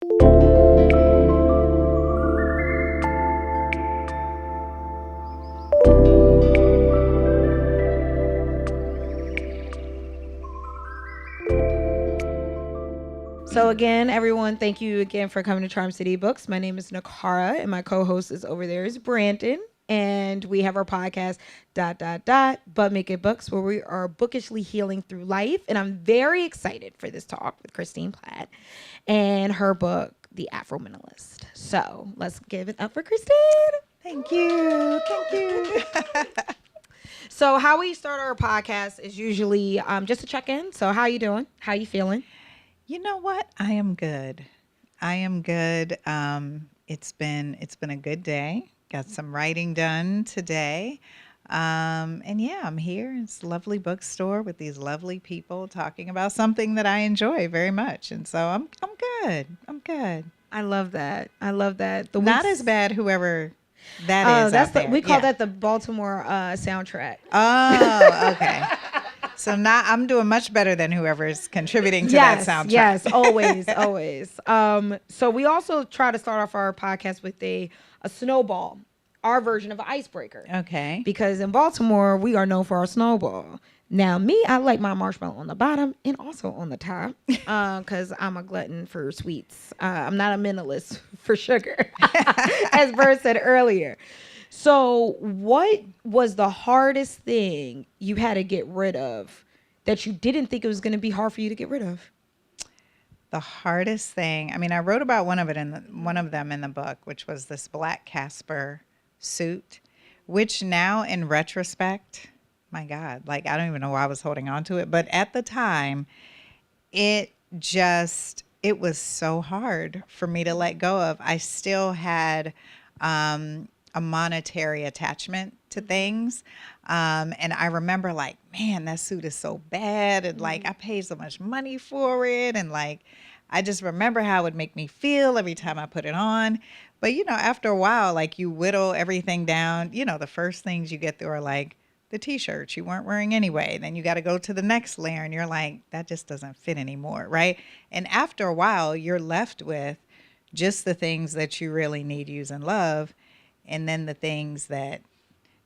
So again, everyone, thank you again for coming to Charm City Books. My name is Niccara, and my co-host is over there is Brandon. And we have our podcast, But Make It Books, where we are bookishly healing through life. And I'm very excited for this talk with Christine Platt and her book, The Afro Minimalist. So let's give it up for Christine. Thank you. Thank you. So how we start our podcast is usually just a check-in. So how you doing? How you feeling? You know what? I am good. I am good. It's been a good day. Got some writing done today. And yeah, I'm here. It's a lovely bookstore with these lovely people talking about something that I enjoy very much. And so I'm good. I'm good. I love that. I love that. Not as bad, whoever that is. That's out there. we call that the Baltimore soundtrack. Oh, okay. So now I'm doing much better than whoever's contributing to that soundtrack. Yes, always, always. So we also try to start off our podcast with a snowball, our version of an icebreaker. Okay. Because in Baltimore, we are known for our snowball. Now, me, I like my marshmallow on the bottom and also on the top because I'm a glutton for sweets. I'm not a minimalist for sugar, as Bert said earlier. So what was the hardest thing you had to get rid of that you didn't think it was going to be hard for you to get rid of? The hardest thing, I mean, I wrote about one of them in the book, which was this black Casper suit, which now in retrospect, my God, like I don't even know why I was holding on to it. But at the time, it was so hard for me to let go of. I still had a monetary attachment to things. And I remember like, man, that suit is so bad. And like, I paid so much money for it. And like, I just remember how it would make me feel every time I put it on. But, you know, after a while, like you whittle everything down, you know, the first things you get through are like the t-shirts you weren't wearing anyway. Then you got to go to the next layer and you're like, that just doesn't fit anymore. Right. And after a while, you're left with just the things that you really need, use, and love. And then the things that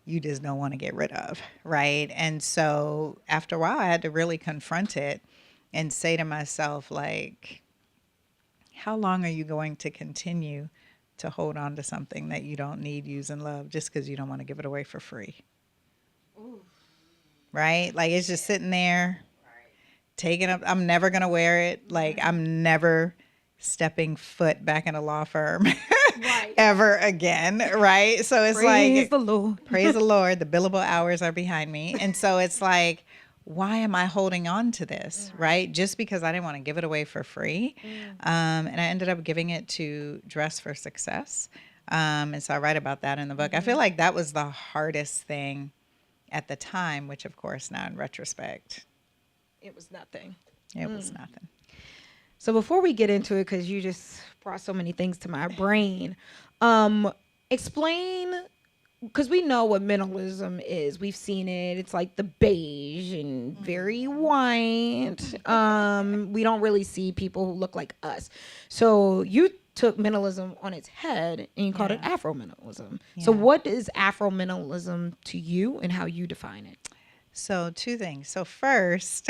you just don't want to get rid of, right? And so after a while, I had to really confront it and say to myself, like, how long are you going to continue to hold on to something that you don't need, use, and love just because you don't want to give it away for free? Ooh. Right? Like, it's just sitting there, taking up. I'm never going to wear it. Like, I'm never stepping foot back in a law firm. Right. Ever again, right? So it's praise the Lord. Praise the Lord. The billable hours are behind me. And so it's like, why am I holding on to this, right? Just because I didn't want to give it away for free. And I ended up giving it to Dress for Success. And so I write about that in the book. I feel like that was the hardest thing at the time, which of course now in retrospect, it was nothing. It was nothing. So before we get into it, because you just brought so many things to my brain, explain, because we know what minimalism is. We've seen it. It's like the beige and very white. We don't really see people who look like us. So you took minimalism on its head and you called it Afro Minimalism. Yeah. So what is Afro Minimalism to you and how you define it? So 2 things. So first,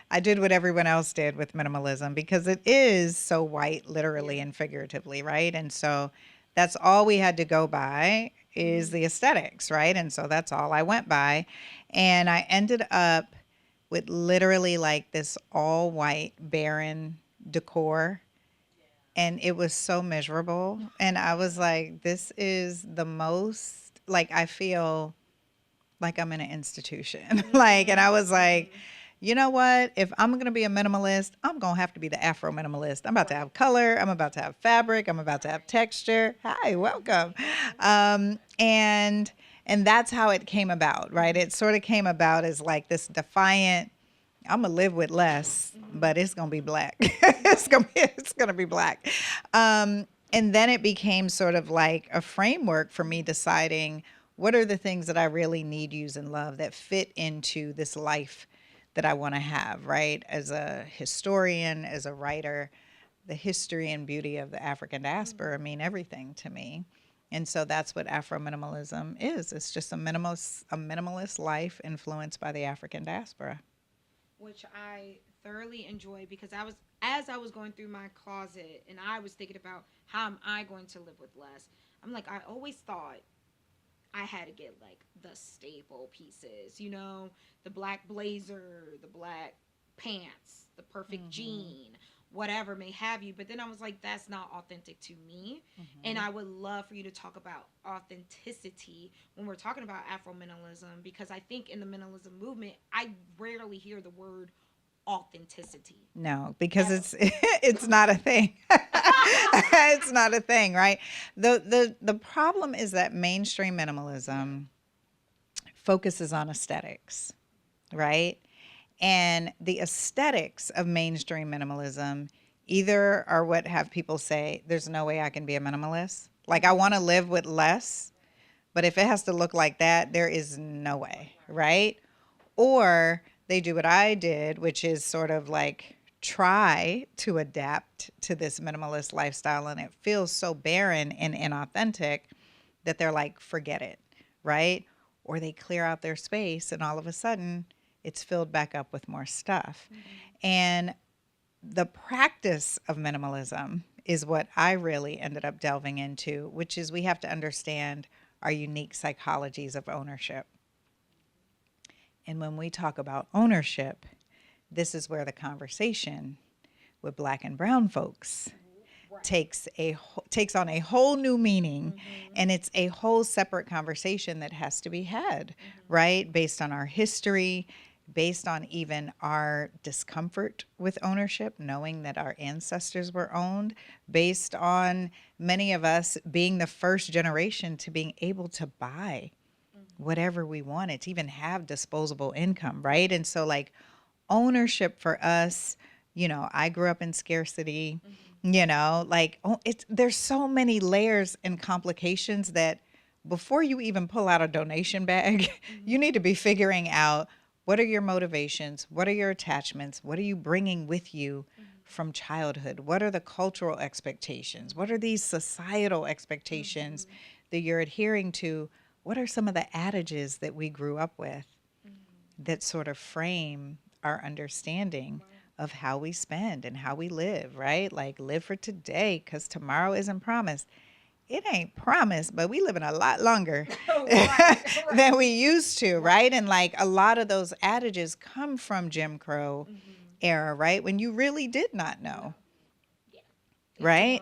I did what everyone else did with minimalism because it is so white, literally and figuratively, right? And so that's all we had to go by is the aesthetics, right? And so that's all I went by. And I ended up with literally like this all white, barren decor. And it was so miserable. And I was like, this is the most, like, I feel like I'm in an institution. Like, and I was like, you know what? If I'm going to be a minimalist, I'm going to have to be the Afro Minimalist. I'm about to have color. I'm about to have fabric. I'm about to have texture. Hi, welcome. And that's how it came about, right? It sort of came about as like this defiant, I'm going to live with less, but it's going to be black. it's going to be black. And then it became sort of like a framework for me deciding what are the things that I really need, use, and love that fit into this life that I want to have, right? As a historian, as a writer, the history and beauty of the African diaspora mean everything to me. And so that's what Afro minimalism is. It's just a minimalist life influenced by the African diaspora. Which I thoroughly enjoy, because as I was going through my closet and I was thinking about how am I going to live with less. I'm like, I always thought I had to get like the staple pieces, the black blazer, the black pants, the perfect jean, whatever may have you. But then I was like, that's not authentic to me. And I would love for you to talk about authenticity when we're talking about Afro minimalism, because I think in the minimalism movement, I rarely hear the word authenticity. No, because it's not a thing. It's not a thing, right? The problem is that mainstream minimalism focuses on aesthetics, right? And the aesthetics of mainstream minimalism either are what have people say, there's no way I can be a minimalist. Like, I want to live with less, but if it has to look like that, there is no way, right? Or they do what I did, which is sort of like try to adapt to this minimalist lifestyle, and it feels so barren and inauthentic that they're like, forget it, right? Or they clear out their space and all of a sudden it's filled back up with more stuff. And the practice of minimalism is what I really ended up delving into, which is we have to understand our unique psychologies of ownership. And when we talk about ownership, this is where the conversation with Black and brown folks takes on a whole new meaning, and it's a whole separate conversation that has to be had, right? Based on our history, based on even our discomfort with ownership, knowing that our ancestors were owned, based on many of us being the first generation to being able to buy whatever we wanted, to even have disposable income, right? And so like ownership for us, I grew up in scarcity, there's so many layers and complications that before you even pull out a donation bag, you need to be figuring out, what are your motivations? What are your attachments? What are you bringing with you from childhood? What are the cultural expectations? What are these societal expectations that you're adhering to? What are some of the adages that we grew up with that sort of frame our understanding of how we spend and how we live, right? Like, live for today because tomorrow isn't promised. It ain't promised, but we living a lot longer than we used to, right? And like a lot of those adages come from Jim Crow era, right? When you really did not know. Right?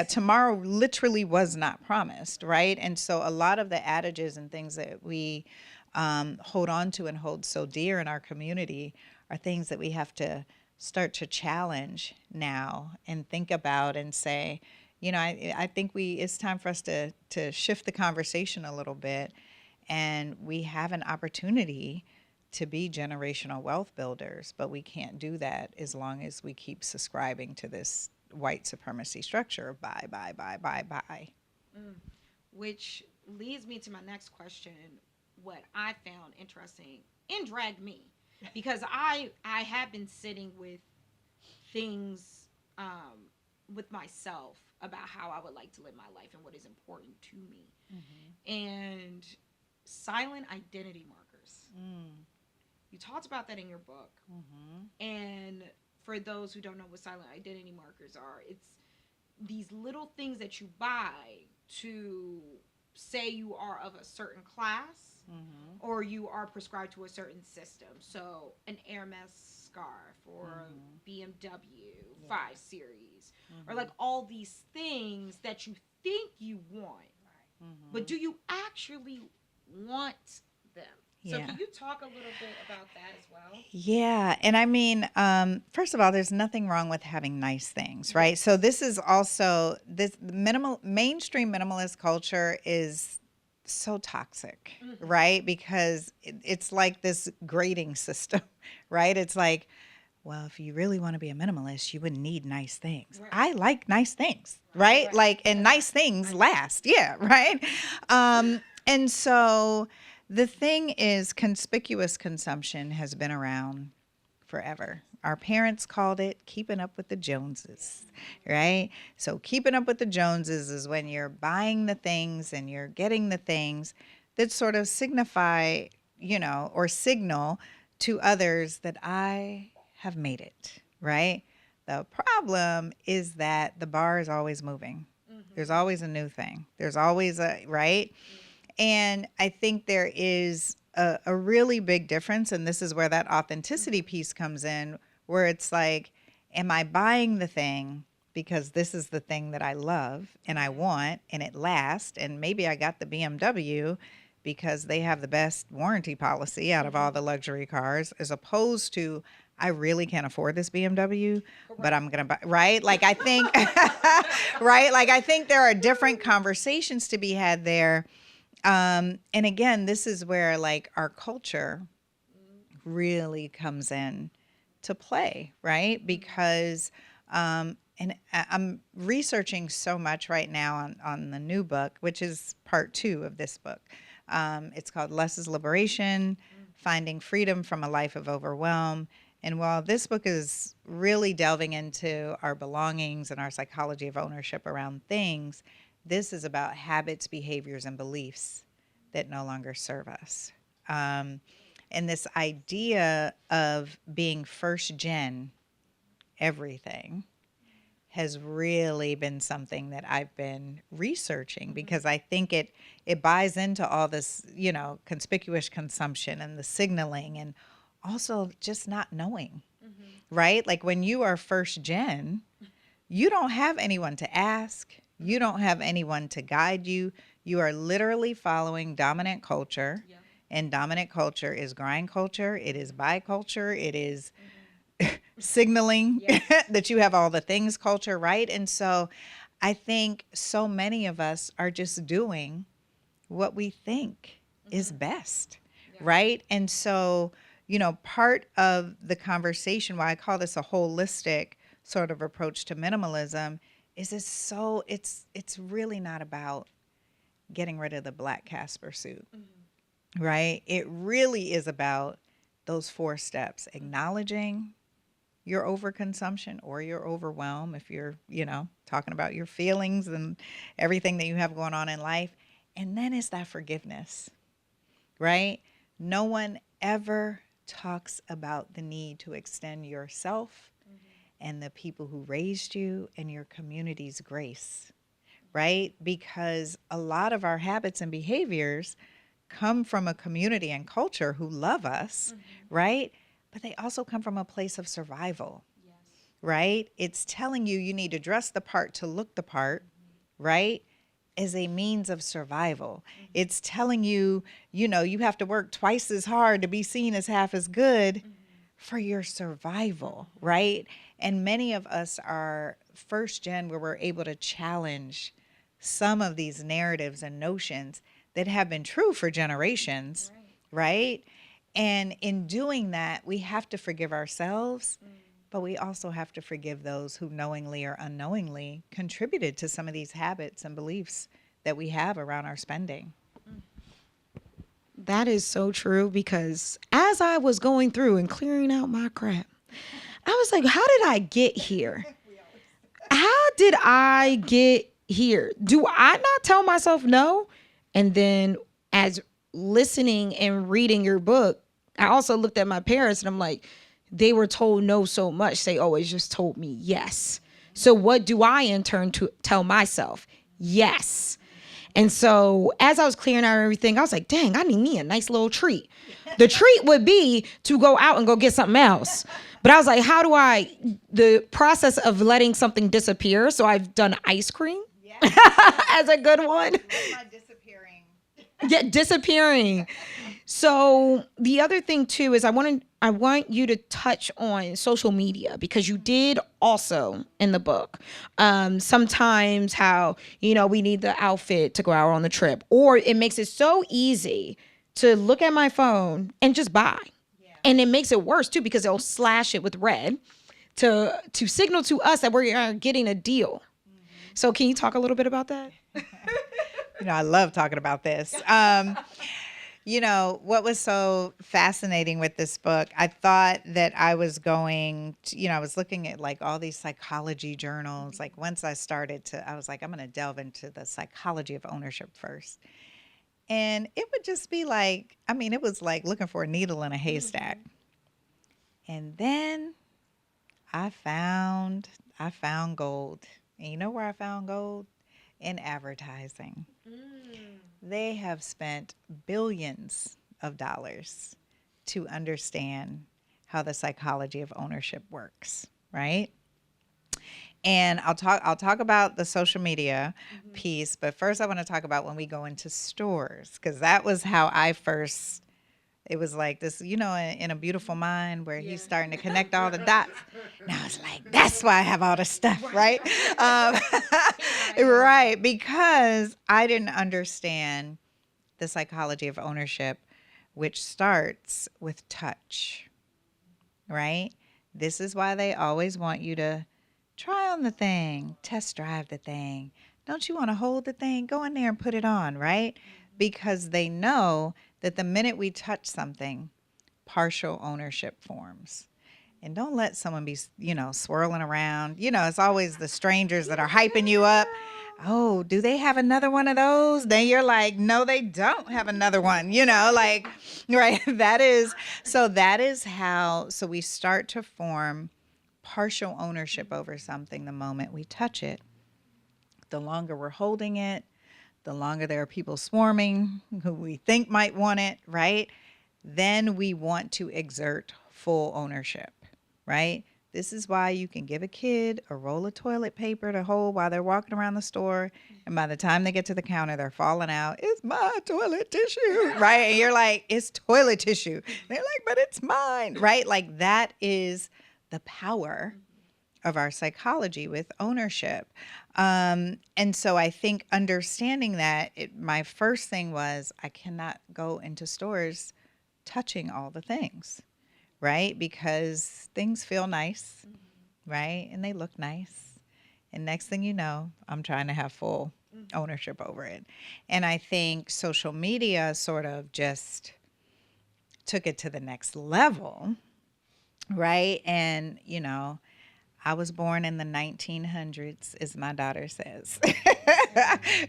Tomorrow literally was not promised, right? And so a lot of the adages and things that we hold on to and hold so dear in our community are things that we have to start to challenge now and think about and say, I think it's time for us to shift the conversation a little bit, and we have an opportunity to be generational wealth builders, but we can't do that as long as we keep subscribing to this white supremacy structure of buy. Which leads me to my next question, what I found interesting and dragged me, because I have been sitting with things with myself about how I would like to live my life and what is important to me. And silent identity markers. You talked about that in your book. And for those who don't know what silent identity markers are, it's these little things that you buy to say you are of a certain class or you are prescribed to a certain system. So an Hermes scarf or a BMW 5 Series or like all these things that you think you want, but do you actually want them? So can you talk a little bit about that as well? Yeah. And I mean, first of all, there's nothing wrong with having nice things, right? So this is also, mainstream minimalist culture is so toxic, right? Because it's like this grading system, right? It's like, well, if you really want to be a minimalist, you would need nice things. Right. I like nice things, right? Like, and nice things last. Yeah, right? And so the thing is, conspicuous consumption has been around forever. Our parents called it keeping up with the Joneses, right? So keeping up with the Joneses is when you're buying the things and you're getting the things that sort of signify, or signal to others that I have made it, right? The problem is that the bar is always moving. There's always a new thing. There's always right? And I think there is a really big difference. And this is where that authenticity piece comes in, where it's like, am I buying the thing because this is the thing that I love and I want and it lasts? And maybe I got the BMW because they have the best warranty policy out of all the luxury cars, as opposed to, I really can't afford this BMW, but I'm going to buy, right? Like, I think, right? Like, I think there are different conversations to be had there. And again, this is where like our culture really comes in to play, right? Because, and I'm researching so much right now on the new book, which is part 2 of this book. It's called Less is Liberation, Finding Freedom from a Life of Overwhelm. And while this book is really delving into our belongings and our psychology of ownership around things, this is about habits, behaviors, and beliefs that no longer serve us. And this idea of being first gen everything has really been something that I've been researching, because I think it buys into all this, conspicuous consumption and the signaling, and also just not knowing, right? Like when you are first gen, you don't have anyone to ask. You don't have anyone to guide you. You are literally following dominant culture. Yeah. And dominant culture is grind culture. It is buy culture. It is signaling that you have all the things culture, right? And so I think so many of us are just doing what we think is best, right? And so, part of the conversation, why I call this a holistic sort of approach to minimalism, is it's really not about getting rid of the black Casper suit, right? It really is about those 4 steps: acknowledging your overconsumption or your overwhelm, if you're, talking about your feelings and everything that you have going on in life. And then it's that forgiveness, right? No one ever talks about the need to extend yourself and the people who raised you and your community's grace, right? Because a lot of our habits and behaviors come from a community and culture who love us, right? But they also come from a place of survival, right? It's telling you need to dress the part to look the part, right? As a means of survival. It's telling you, you have to work twice as hard to be seen as half as good for your survival, right? And many of us are first gen where we're able to challenge some of these narratives and notions that have been true for generations, right? And in doing that, we have to forgive ourselves, but we also have to forgive those who knowingly or unknowingly contributed to some of these habits and beliefs that we have around our spending. That is so true, because as I was going through and clearing out my crap, I was like, how did I get here? How did I get here? Do I not tell myself no? And then as listening and reading your book, I also looked at my parents and I'm like, they were told no so much. They always just told me yes. So what do I in turn to tell myself? Yes. And so as I was clearing out everything, I was like, dang, I need me a nice little treat. The treat would be to go out and go get something else. But I was like, the process of letting something disappear. So I've done ice cream as a good one. Disappearing. So the other thing too is I want you to touch on social media, because you did also in the book sometimes how we need the outfit to go out on the trip, or it makes it so easy to look at my phone and just buy. And it makes it worse too, because it'll slash it with red to signal to us that we're getting a deal. So can you talk a little bit about that? I love talking about this. You know, what was so fascinating with this book, I thought that I was going to, I was looking at like all these psychology journals. Like once I started to, I was like, I'm going to delve into the psychology of ownership first. And it would just be like, I mean, it was like looking for a needle in a haystack. And then I found I found gold. And you know where I found gold? In advertising. They have spent billions of dollars to understand how the psychology of ownership works, right? And I'll talk about the social media piece, but first I want to talk about when we go into stores, because that was how I first, it was like this, in A Beautiful Mind, where he's starting to connect all the dots. Now it's like, that's why I have all this stuff, right? Right, because I didn't understand the psychology of ownership, which starts with touch, right? This is why they always want you to try on the thing, test drive the thing. Don't you want to hold the thing? Go in there and put it on, right? Because they know that the minute we touch something, partial ownership forms. And don't let someone be, swirling around. It's always the strangers that are hyping you up. Oh, do they have another one of those? Then you're like, no, they don't have another one, like, right? That is how, so we start to form partial ownership over something the moment we touch it. The longer we're holding it, the longer there are people swarming who we think might want it, right? Then we want to exert full ownership, right? This is why you can give a kid a roll of toilet paper to hold while they're walking around the store. And by the time they get to the counter, they're falling out. It's my toilet tissue, right? And you're like, it's toilet tissue. They're like, but it's mine, right? Like that is the power of our psychology with ownership. And so I think understanding that, my first thing was I cannot go into stores touching all the things, right? Because things feel nice, right? And they look nice. And next thing you know, I'm trying to have full ownership over it. And I think social media sort of just took it to the next level, right? And, I was born in the 1900s, as my daughter says,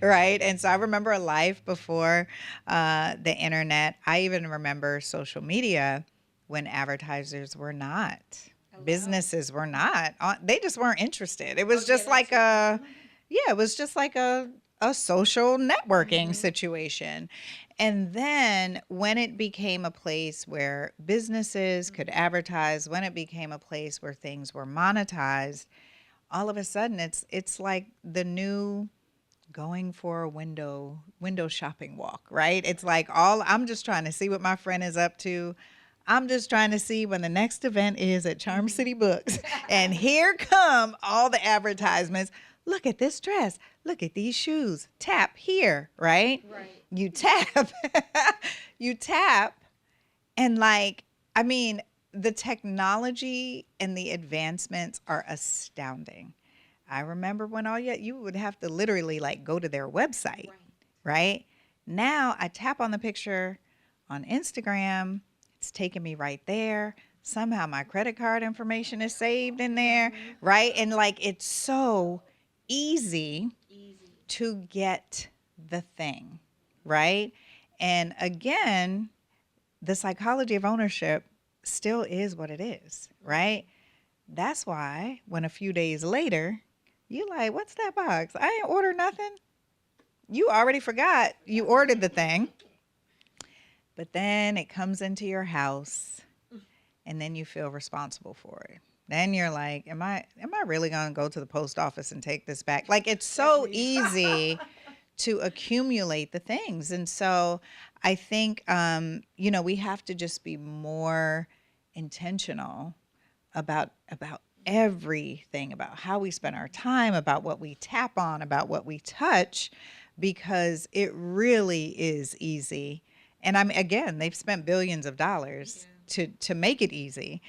right? And so I remember a life before the internet. I even remember social media when advertisers were not, businesses were not, they just weren't interested. It was just like it was just like a social networking situation. And then when it became a place where businesses could advertise, when it became a place where things were monetized, all of a sudden it's like the new going for a window shopping walk, right? It's like I'm just trying to see what my friend is up to. I'm just trying to see when the next event is at Charm City Books. And here come all the advertisements. Look at this dress. Look at these shoes. Tap here, right? Right. You tap. You tap. And the technology and the advancements are astounding. I remember when you would have to literally go to their website, right? Now I tap on the picture on Instagram. It's taking me right there. Somehow my credit card information is saved in there, right? And it's so easy to get the thing, right? And again, the psychology of ownership still is what it is, right? That's why when a few days later, you like, what's that box? I ain't ordered nothing. You already forgot you ordered the thing. But then it comes into your house and then you feel responsible for it. Then you're like, am I really going to go to the post office and take this back? It's so easy to accumulate the things. And so I think, we have to just be more intentional about everything, about how we spend our time, about what we tap on, about what we touch, because it really is easy. And again, they've spent billions of dollars to make it easy,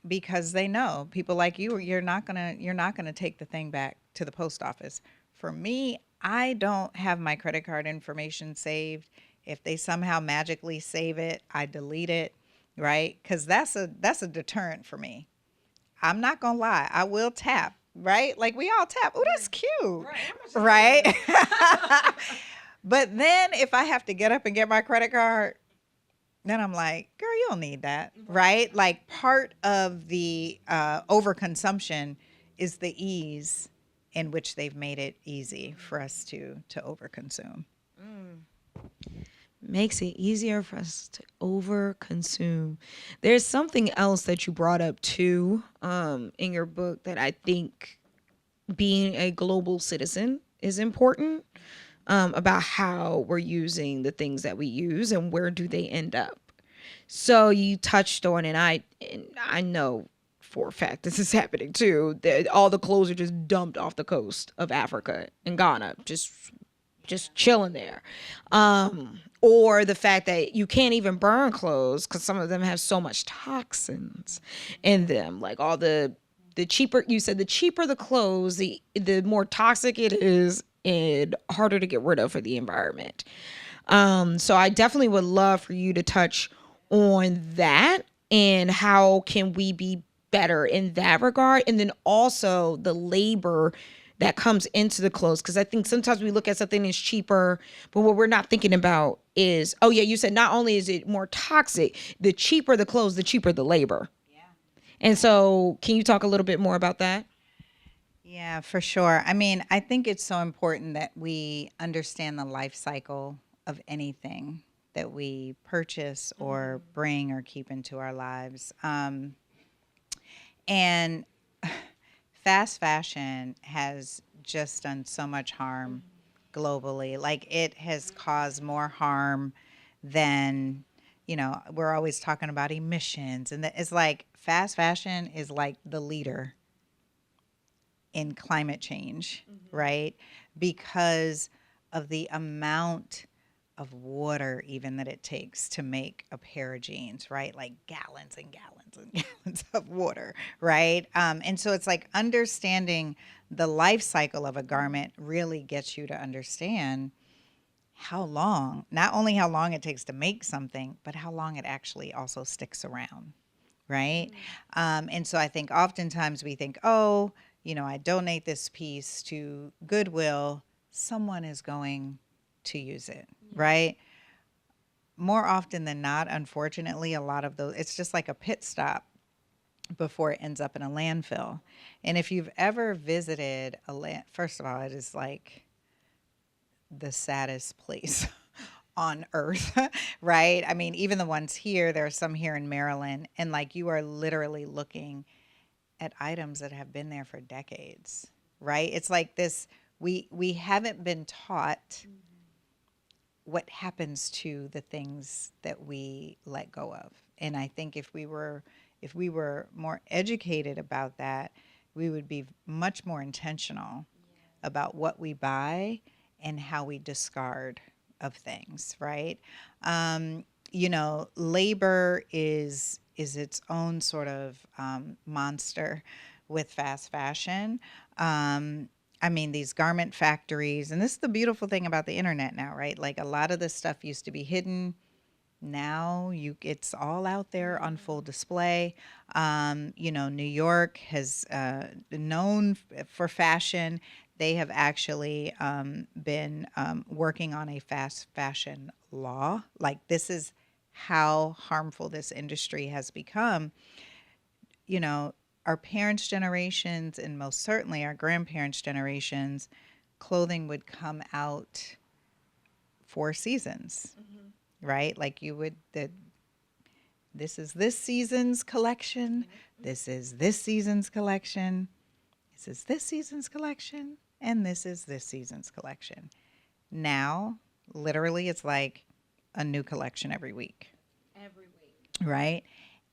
because they know people like you're not gonna take the thing back to the post office. For me, I don't have my credit card information saved If they somehow magically save it, I delete it, right? Because that's a deterrent for me. I'm not gonna lie, I will tap, right? Like we all tap. Oh, that's cute, right? But then if I have to get up and get my credit card, then I'm like, girl, you don't need that, right? Like part of the overconsumption is the ease in which they've made it easy for us to overconsume. Makes it easier for us to overconsume. There's something else that you brought up too, in your book that I think being a global citizen is important, about how we're using the things that we use and where do they end up. So you touched on, and I know for a fact this is happening too, that all the clothes are just dumped off the coast of Africa and Ghana, just chilling there. Or the fact that you can't even burn clothes because some of them have so much toxins in them. Like all the cheaper, you said the cheaper the clothes, the more toxic it is and harder to get rid of for the environment. So I definitely would love for you to touch on that and how can we be better in that regard. And then also the labor that comes into the clothes. Because I think sometimes we look at something that's cheaper, but what we're not thinking about is, oh yeah, you said not only is it more toxic, the cheaper the clothes, the cheaper the labor. Yeah. And so can you talk a little bit more about that? Yeah, for sure. I mean, I think it's so important that we understand the life cycle of anything that we purchase or bring or keep into our lives. And fast fashion has just done so much harm globally. Like it has caused more harm than, we're always talking about emissions. And it's like fast fashion is like the leader in climate change, right? Because of the amount of water even that it takes to make a pair of jeans, right? Like gallons and gallons and gallons of water, right? And so it's like understanding the life cycle of a garment really gets you to understand how long, not only how long it takes to make something, but how long it actually also sticks around, right? And so I think oftentimes we think, oh, I donate this piece to Goodwill, someone is going to use it, right? More often than not, unfortunately, a lot of those, it's just like a pit stop before it ends up in a landfill. And if you've ever visited first of all, it is like the saddest place on earth, right? I mean, even the ones here, there are some here in Maryland, and like you are literally looking at items that have been there for decades, right? It's like this, we haven't been taught what happens to the things that we let go of. And I think if we were more educated about that, we would be much more intentional about what we buy and how we discard of things, right? Labor is its own sort of monster with fast fashion. I mean, these garment factories, and this is the beautiful thing about the internet now, right? Like a lot of this stuff used to be hidden. Now it's all out there on full display. New York has known for fashion. They have actually been working on a fast fashion law. Like this is how harmful this industry has become. Our parents' generations and most certainly our grandparents' generations, clothing would come out 4 seasons, right? Like you would, this is this season's collection, this is this season's collection, this is this season's collection, and this is this season's collection. Now, literally, it's like a new collection every week. Right?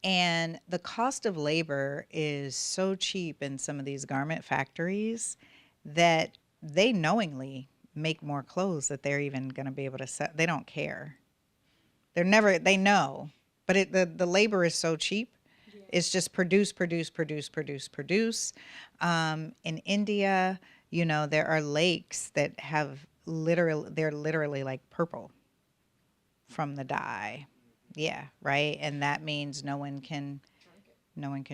And the cost of labor is so cheap in some of these garment factories that they knowingly make more clothes that they're even going to be able to sell. They don't care. They know, but the labor is so cheap. Yeah. It's just produce. In India, there are lakes that have they're literally like purple. from the dye. Yeah, right. And that means no one can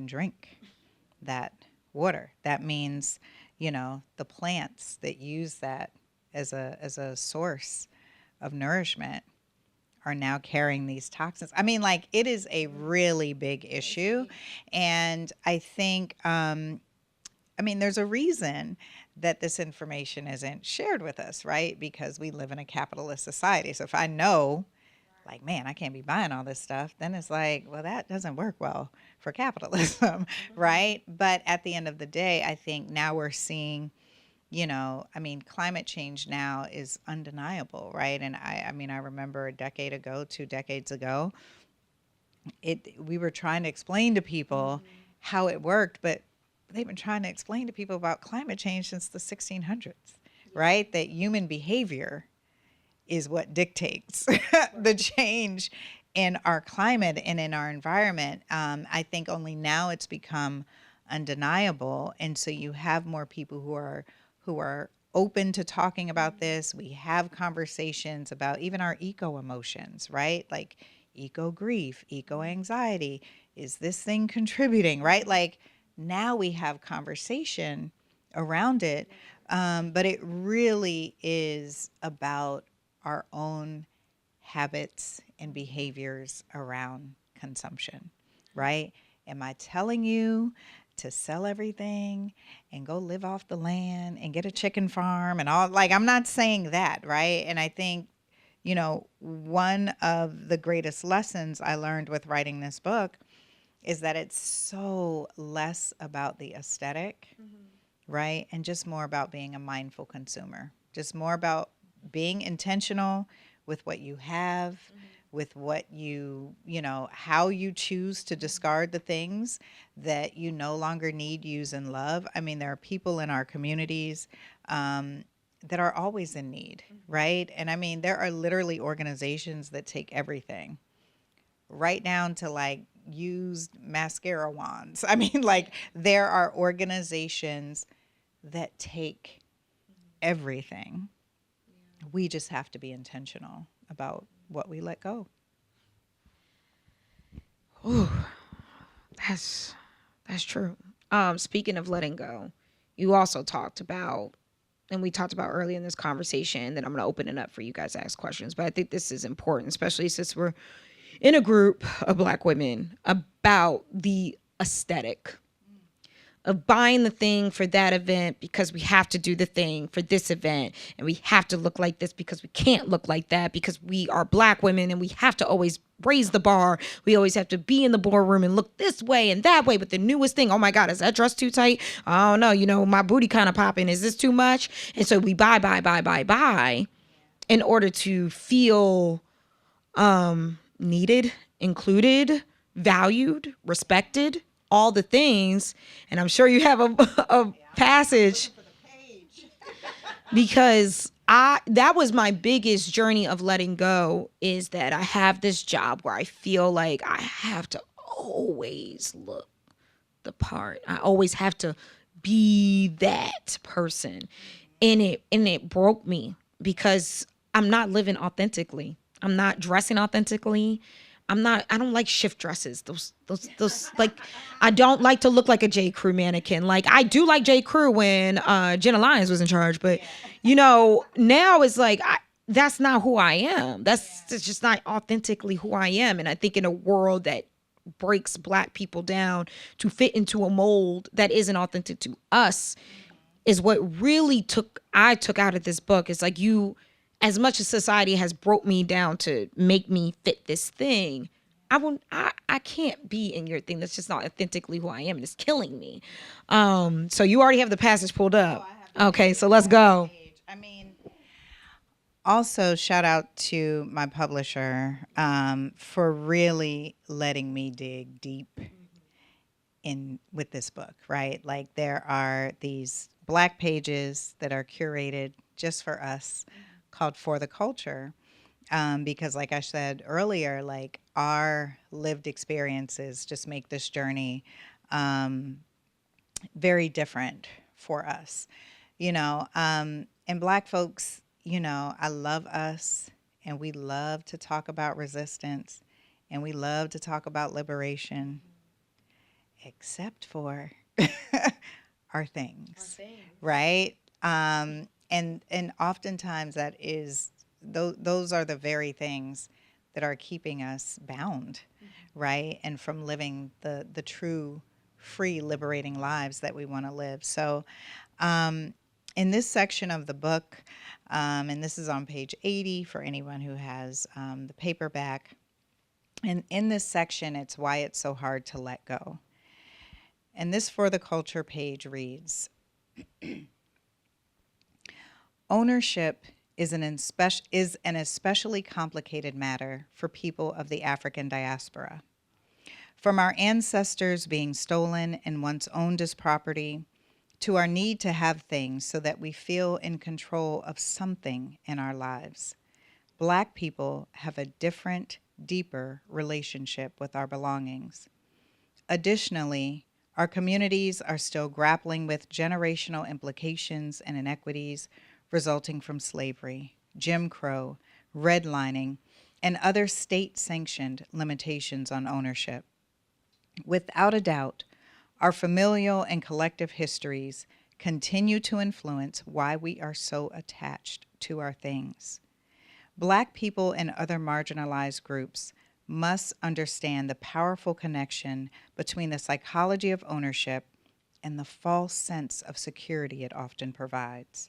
drink that water. That means, the plants that use that as a source of nourishment are now carrying these toxins. I mean, like, it is a really big issue. And I think, there's a reason that this information isn't shared with us, right? Because we live in a capitalist society. So if I know, like, man, I can't be buying all this stuff, then it's like, well, that doesn't work well for capitalism, right? But at the end of the day, I think now we're seeing, climate change now is undeniable, right? And I remember a decade ago, 2 decades ago, we were trying to explain to people how it worked, but they've been trying to explain to people about climate change since the 1600s, right? That human behavior is what dictates the change in our climate and in our environment. I think only now it's become undeniable, and so you have more people who are open to talking about this. We have conversations about even our eco emotions, right? Like eco grief, eco anxiety. Is this thing contributing, right? Like now we have conversation around it, but it really is about our own habits and behaviors around consumption, right? Am I telling you to sell everything and go live off the land and get a chicken farm and all? Like, I'm not saying that, right? And I think, one of the greatest lessons I learned with writing this book is that it's so less about the aesthetic, right? And just more about being a mindful consumer, just more about being intentional with what you have, with what how you choose to discard the things that you no longer need, use, and love. I mean, there are people in our communities that are always in need, right? And I mean, there are literally organizations that take everything, right down to like used mascara wands. I mean, like, there are organizations that take everything. We just have to be intentional about what we let go. Ooh, that's true. Speaking of letting go, you also talked about, and we talked about earlier in this conversation, that I'm going to open it up for you guys to ask questions, but I think this is important, especially since we're in a group of Black women, about the aesthetic of buying the thing for that event because we have to do the thing for this event, and we have to look like this because we can't look like that because we are Black women, and we have to always raise the bar. We always have to be in the boardroom and look this way and that way with the newest thing. Oh my God, is that dress too tight? I don't know. My booty kind of popping. Is this too much? And so we buy in order to feel needed, included, valued, respected, all the things. And I'm sure you have a passage because that was my biggest journey of letting go, is that I have this job where I feel like I have to always look the part. I always have to be that person. And it broke me because I'm not living authentically. I'm not dressing authentically. I don't like shift dresses. Those like, I don't like to look like a J. Crew mannequin. Like, I do like J. Crew when Jenna Lyons was in charge, but now it's like, that's not who I am. That's just not authentically who I am. And I think in a world that breaks Black people down to fit into a mold that isn't authentic to us, is what really I took out of this book. It's like, as much as society has broke me down to make me fit this thing, I can't be in your thing. That's just not authentically who I am, and it's killing me. So you already have the passage pulled up. Okay, so let's go. I mean, also shout out to my publisher for really letting me dig deep in with this book, right? Like, there are these Black pages that are curated just for us, called For the Culture, because like I said earlier, like, our lived experiences just make this journey very different for us, and Black folks, I love us and we love to talk about resistance, and we love to talk about liberation, except for our things, right? And oftentimes that is those are the very things that are keeping us bound, right? And from living the true, free, liberating lives that we want to live. So, in this section of the book, and this is on page 80 for anyone who has the paperback. And in this section, it's why it's so hard to let go. And this For the Culture page reads, ownership is an especially complicated matter for people of the African diaspora. From our ancestors being stolen and once owned as property, to our need to have things so that we feel in control of something in our lives, Black people have a different, deeper relationship with our belongings. Additionally, our communities are still grappling with generational implications and inequities resulting from slavery, Jim Crow, redlining, and other state-sanctioned limitations on ownership. Without a doubt, our familial and collective histories continue to influence why we are so attached to our things. Black people and other marginalized groups must understand the powerful connection between the psychology of ownership and the false sense of security it often provides.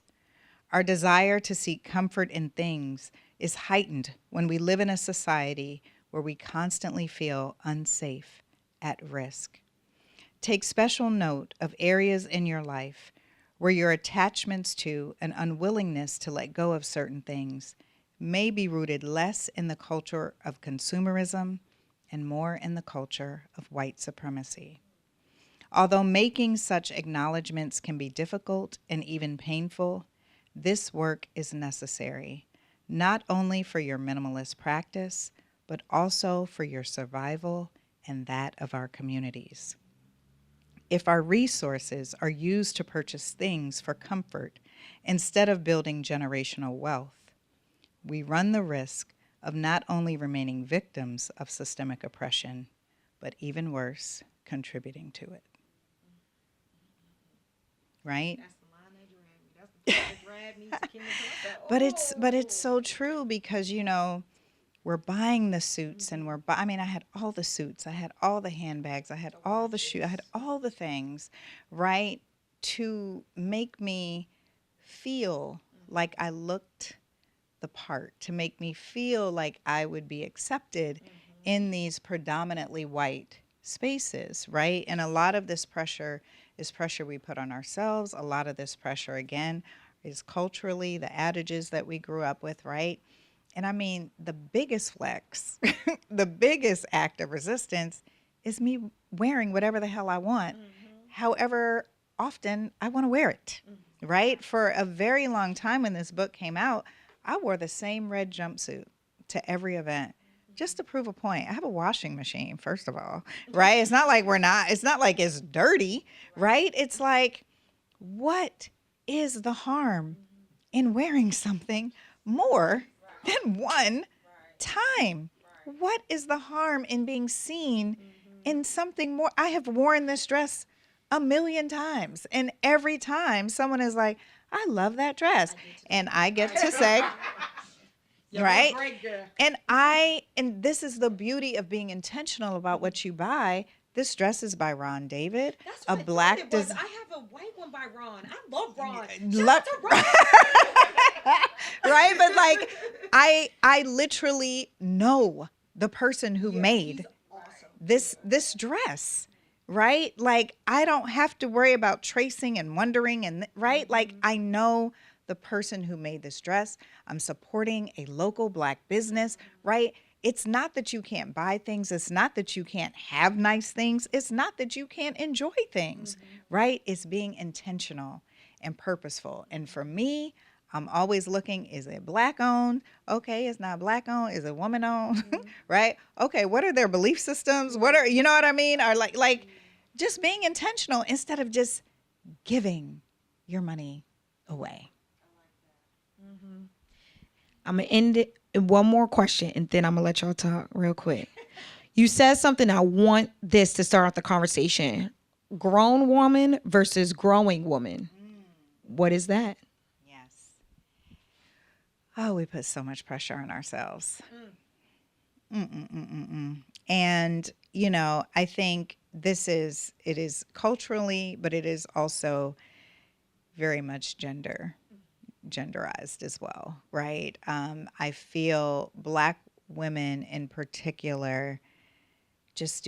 Our desire to seek comfort in things is heightened when we live in a society where we constantly feel unsafe, at risk. Take special note of areas in your life where your attachments to an unwillingness to let go of certain things may be rooted less in the culture of consumerism and more in the culture of white supremacy. Although making such acknowledgments can be difficult and even painful, this work is necessary, not only for your minimalist practice, but also for your survival and that of our communities. If our resources are used to purchase things for comfort instead of building generational wealth, we run the risk of not only remaining victims of systemic oppression, but even worse, contributing to it. Right? That's the line that dragged me. That's the part that dragged me to Kingdom Come. But it's so true because, you know, we're buying the suits and I mean, I had all the suits, I had all the handbags, I had all the shoes, I had all the things, right? To make me feel like I looked the part, to make me feel like I would be accepted in these predominantly white spaces, right? And a lot of this pressure is pressure we put on ourselves. A lot of this pressure, again, is culturally, the adages that we grew up with, right? And I mean, the biggest flex, the biggest act of resistance is me wearing whatever the hell I want, however often I want to wear it, right? For a very long time when this book came out, I wore the same red jumpsuit to every event just to prove a point. I have a washing machine, first of all, right? It's not like it's not like it's dirty, right? It's like, what is the harm in wearing something more than one time? What is the harm in being seen in something more? I have worn this dress 1,000,000 times, and every time someone is like, I love that dress. And I get to say, right? And this is the beauty of being intentional about what you buy. This dress is by Ron David. That's a what black I have a white one by Ron. I love Ron. Shout out to Ron. Right? But like, I literally know the person who made this dress. Right? Like, I don't have to worry about tracing and wondering and right? Like, I know the person who made this dress. I'm supporting a local black business, right? It's not that you can't buy things. It's not that you can't have nice things. It's not that you can't enjoy things, right? It's being intentional and purposeful. And for me, I'm always looking, is it black owned? Okay, it's not black owned. Is it woman owned? Right? Okay, what are their belief systems? What are, you know what I mean? Or like just being intentional instead of just giving your money away. I'm gonna end it in one more question, and then I'm gonna let y'all talk real quick. You said something. I want this to start off the conversation. Grown woman versus growing woman. What is that? Yes. Oh, we put so much pressure on ourselves. And, you know, I think it is culturally, but it is also very much genderized as well, right? I feel Black women in particular just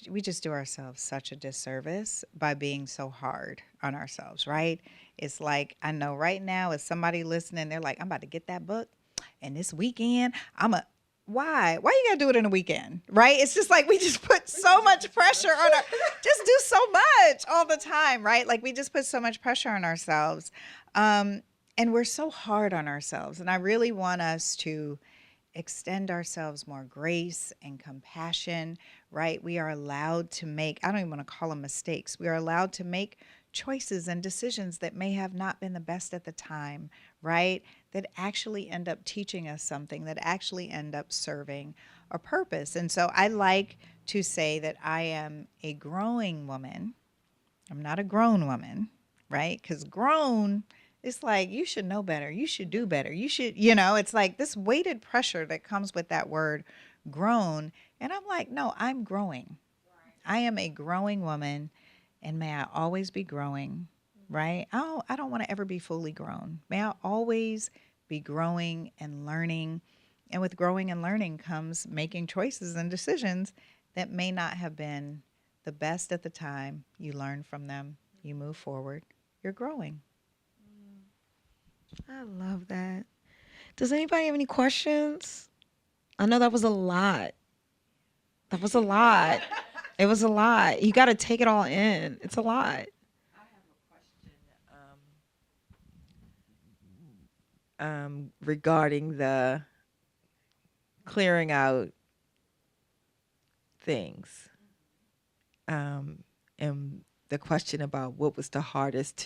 we just do ourselves such a disservice by being so hard on ourselves, right? It's like, I know right now, as somebody listening, they're like, I'm about to get that book, and this weekend, why you gotta do it in a weekend, right? It's just like we just put so much pressure on just do so much all the time, right? Like we just put so much pressure on ourselves, and we're so hard on ourselves. And I really want us to extend ourselves more grace and compassion, right? We are allowed to make, I don't even want to call them mistakes. We are allowed to make choices and decisions that may have not been the best at the time, right? That actually end up teaching us something, that actually end up serving a purpose. And so I like to say that I am a growing woman. I'm not a grown woman, right? Because grown, it's like, you should know better. You should do better. You should, it's like this weighted pressure that comes with that word grown. And I'm like, no, I'm growing. I am a growing woman, and may I always be growing, right? I don't want to ever be fully grown. May I always be growing and learning. And with growing and learning comes making choices and decisions that may not have been the best at the time. You learn from them. You move forward. You're growing. I love that. Does anybody have any questions? I know that was a lot. That was a lot. It was a lot. You got to take it all in. It's a lot. I have a question regarding the clearing out things, and the question about what was the hardest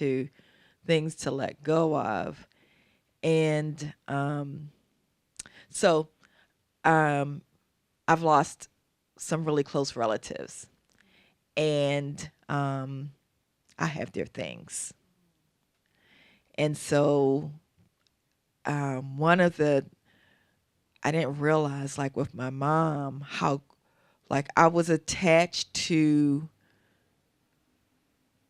things to let go of, and so I've lost some really close relatives, and I have their things. And so one of the, I didn't realize, like with my mom, how like I was attached to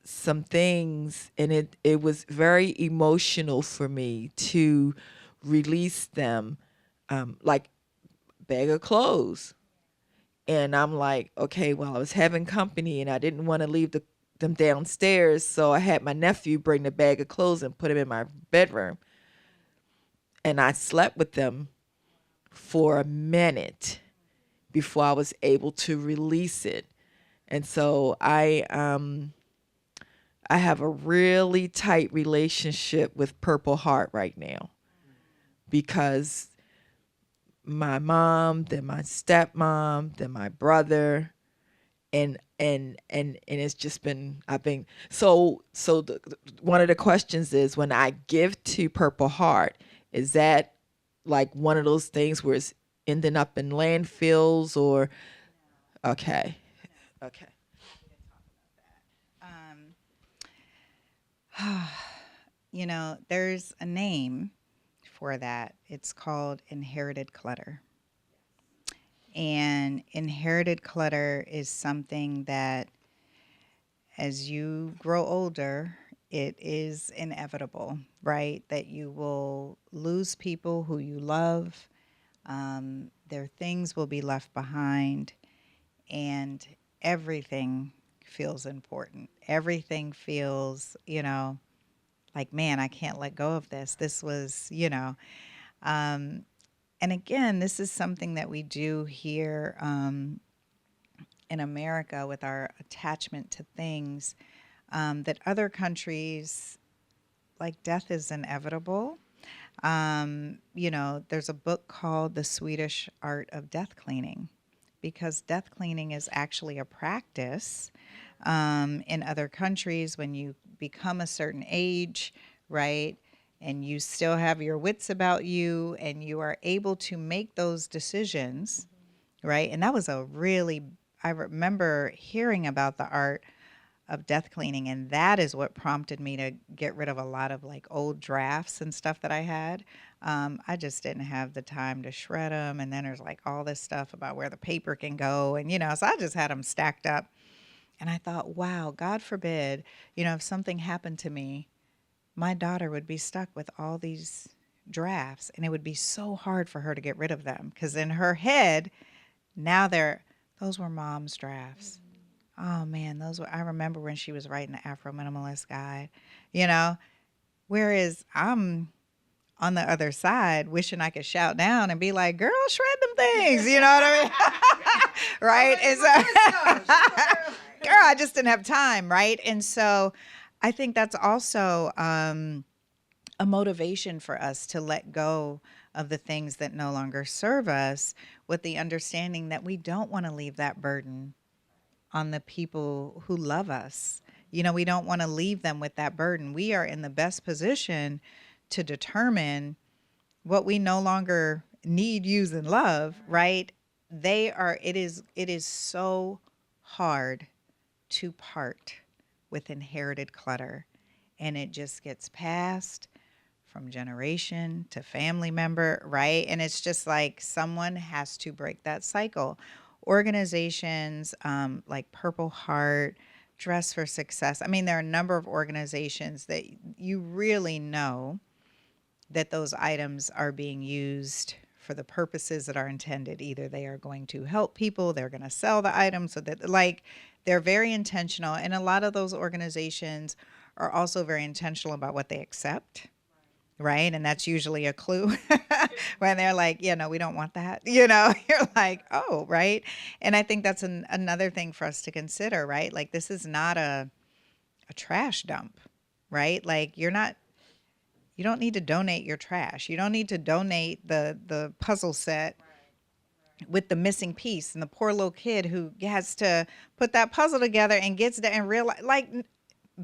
some things, and it was very emotional for me to release them, like bag of clothes. And I'm like, okay, well, I was having company and I didn't want to leave them downstairs. So I had my nephew bring the bag of clothes and put them in my bedroom. And I slept with them for a minute before I was able to release it. And so I have a really tight relationship with Purple Heart right now, because my mom, then my stepmom, then my brother, and it's just been, one of the questions is, when I give to Purple Heart, is that like one of those things where it's ending up in landfills, or okay. There's a name for that. It's called inherited clutter. And inherited clutter is something that, as you grow older, it is inevitable, right? That you will lose people who you love. Their things will be left behind, and everything feels important. Everything feels, like, man, I can't let go of this. This was, and again, this is something that we do here in America with our attachment to things, that other countries, like, death is inevitable. There's a book called The Swedish Art of Death Cleaning, because death cleaning is actually a practice in other countries. When you become a certain age, right, and you still have your wits about you and you are able to make those decisions, right? And that was I remember hearing about the art of death cleaning, and that is what prompted me to get rid of a lot of like old drafts and stuff that I had. I just didn't have the time to shred them, and then there's like all this stuff about where the paper can go, and so I just had them stacked up. And I thought, wow, God forbid, if something happened to me, my daughter would be stuck with all these drafts, and it would be so hard for her to get rid of them because in her head, now those were mom's drafts. Oh man, I remember when she was writing the Afro Minimalist guide, whereas I'm on the other side wishing I could shout down and be like, girl, shred them things. You know what I mean? Right? And so, girl, I just didn't have time. Right. And so I think that's also a motivation for us to let go of the things that no longer serve us, with the understanding that we don't want to leave that burden on the people who love us. We don't want to leave them with that burden. We are in the best position to determine what we no longer need, use, and love, right? It is so hard to part with inherited clutter, and it just gets passed from generation to family member, right? And it's just like someone has to break that cycle. Organizations like Purple Heart, Dress for Success. I mean, there are a number of organizations that you really know that those items are being used for the purposes that are intended. Either they are going to help people, they're going to sell the items, so that they're very intentional. And a lot of those organizations are also very intentional about what they accept. Right. And that's usually a clue when they're like, no, we don't want that. You're like, oh, right. And I think that's another thing for us to consider, right? Like, this is not a trash dump, right? Like, you don't need to donate your trash. You don't need to donate the puzzle set with the missing piece and the poor little kid who has to put that puzzle together and gets there and realize, like,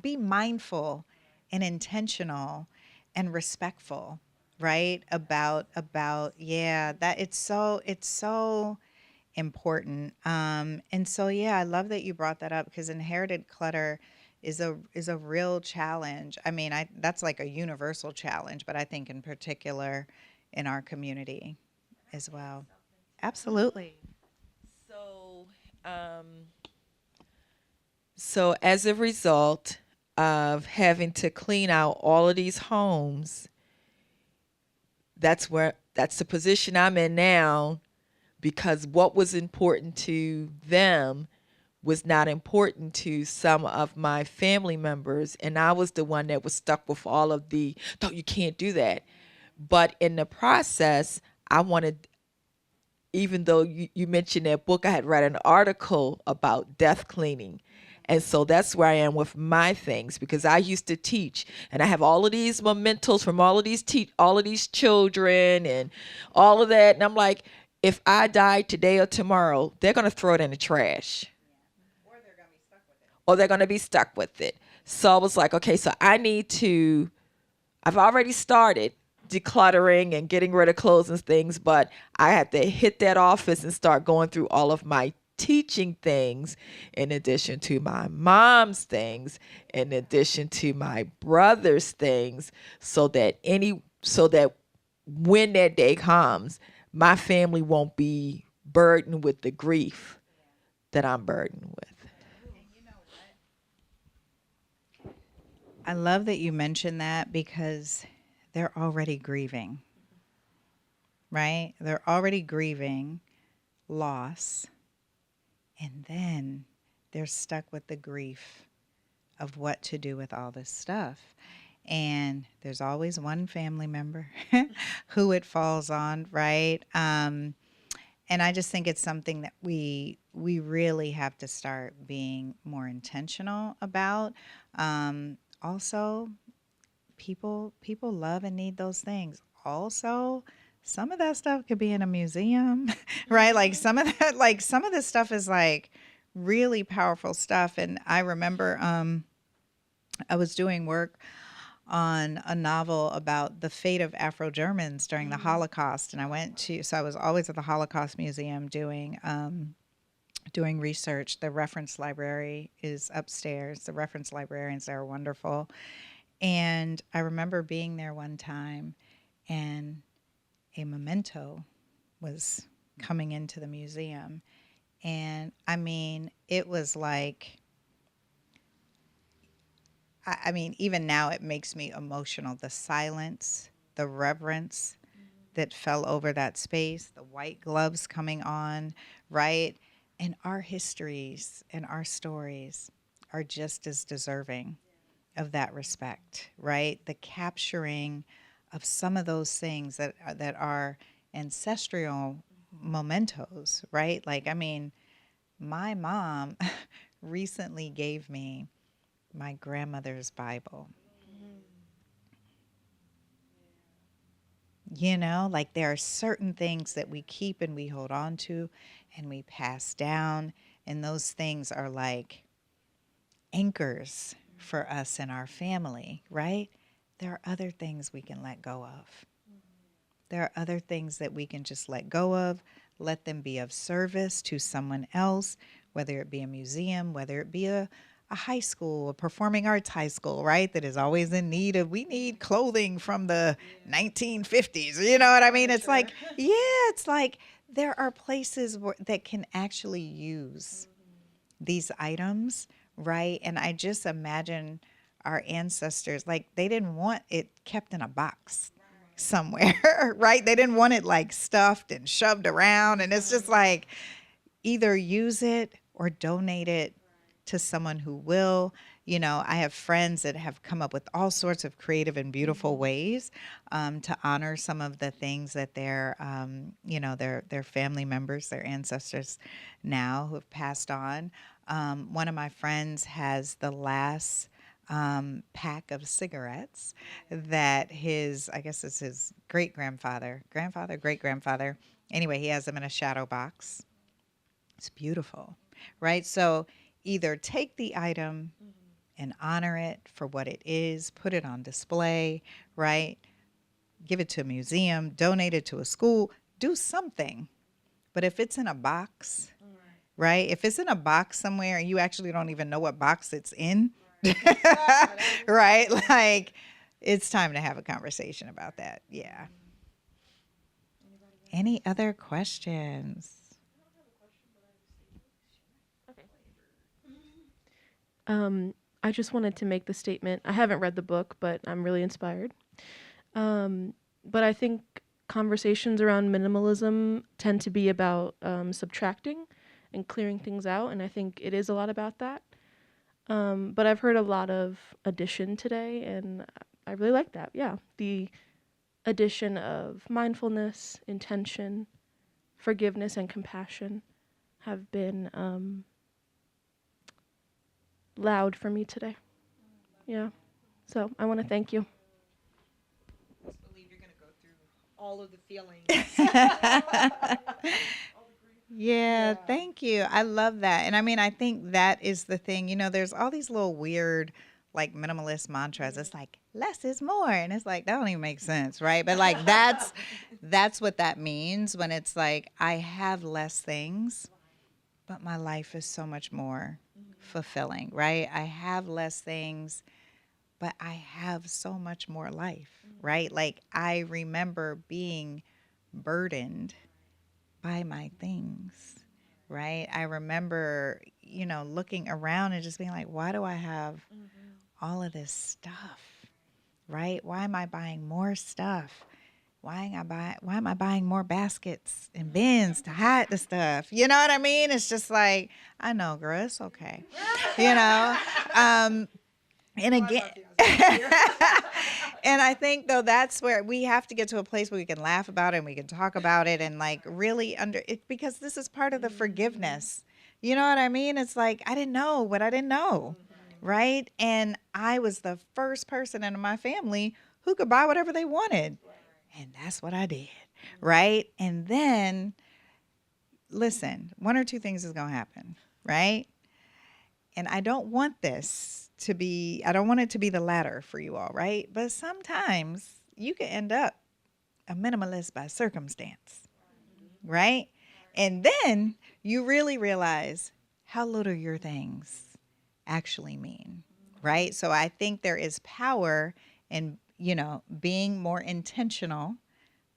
be mindful and intentional and respectful, right? About that it's so important. And so I love that you brought that up, because inherited clutter is a real challenge. I mean, that's like a universal challenge, but I think in particular in our community as well. Absolutely. So as a result of having to clean out all of these homes, that's the position I'm in now, because what was important to them was not important to some of my family members, and I was the one that was stuck with all of the, no, you can't do that. But in the process, I wanted, even though you mentioned that book, I had read an article about death cleaning. And so that's where I am with my things, because I used to teach, and I have all of these mementos from all of these children and all of that. And I'm like, if I die today or tomorrow, they're going to throw it in the trash. Or they're going to be stuck with it. So I was like, okay, so I've already started decluttering and getting rid of clothes and things, but I had to hit that office and start going through all of my teaching things, in addition to my mom's things, in addition to my brother's things, so that when that day comes, my family won't be burdened with the grief that I'm burdened with. I love that you mentioned that, because they're already grieving, right? They're already grieving loss. And then they're stuck with the grief of what to do with all this stuff. And there's always one family member who it falls on, right? And I just think it's something that we really have to start being more intentional about. Also, people love and need those things. Also, some of that stuff could be in a museum, right? Like some of this stuff is like really powerful stuff. And I remember I was doing work on a novel about the fate of Afro-Germans during the Holocaust. And I was always at the Holocaust Museum doing research. The reference library is upstairs. The reference librarians there are wonderful. And I remember being there one time, and a memento was coming into the museum. And I mean, it was like, I mean, even now it makes me emotional. The silence, the reverence that fell over that space, the white gloves coming on, right? And our histories and our stories are just as deserving of that respect, right? The capturing of some of those things that are ancestral mementos, right? Like, I mean, my mom recently gave me my grandmother's Bible. You know, like there are certain things that we keep and we hold on to and we pass down, and those things are like anchors for us and our family, right? There are other things we can let go of. There are other things that we can just let go of, let them be of service to someone else, whether it be a museum, whether it be a high school, a performing arts high school, right? That is always in need of, we need clothing from the 1950s. You know what I mean? It's like, yeah, it's like there are places that can actually use these items, right? And I just imagine our ancestors, like they didn't want it kept in a box somewhere, right? They didn't want it like stuffed and shoved around. And it's just like either use it or donate it to someone who will. You know, I have friends that have come up with all sorts of creative and beautiful ways to honor some of the things that their family members, their ancestors now who have passed on. One of my friends has the last pack of cigarettes that I guess it's his great grandfather, anyway, he has them in a shadow box. It's beautiful, right? So either take the item and honor it for what it is, put it on display, right? Give it to a museum, donate it to a school, do something. But if it's in a box, right? If it's in a box somewhere and you actually don't even know what box it's in, right? Like, it's time to have a conversation about that. Yeah. Any other questions? I just wanted to make the statement. I haven't read the book, but I'm really inspired. But I think conversations around minimalism tend to be about subtracting and clearing things out, and I think it is a lot about that. But I've heard a lot of addition today, and I really like that. Yeah, the addition of mindfulness, intention, forgiveness, and compassion have been loud for me today. Yeah. So I want to thank you. I believe you're going to go through all of the feelings. Yeah, thank you. I love that. And I mean, I think that is the thing. You know, there's all these little weird, like minimalist mantras. It's like less is more, and it's like that don't even make sense, right? But like that's what that means when it's like I have less things, but my life is so much more fulfilling, right? I have less things, but I have so much more life, right? Like I remember being burdened by my things, right? I remember, you know, looking around and just being like, why do I have all of this stuff, right? Why am I buying more stuff? Why am I buying more baskets and bins to hide the stuff? You know what I mean? It's just like, I know, girl, it's okay. You know? And again, and I think though that's where we have to get to a place where we can laugh about it and we can talk about it and like really under it, because this is part of the forgiveness. You know what I mean? It's like, I didn't know what I didn't know, right? And I was the first person in my family who could buy whatever they wanted. And that's what I did, right? And then, listen, one or two things is going to happen, right? And I don't want this to be, I don't want it to be the latter for you all, right? But sometimes you can end up a minimalist by circumstance, right? And then you really realize how little your things actually mean, right? So I think there is power in, being more intentional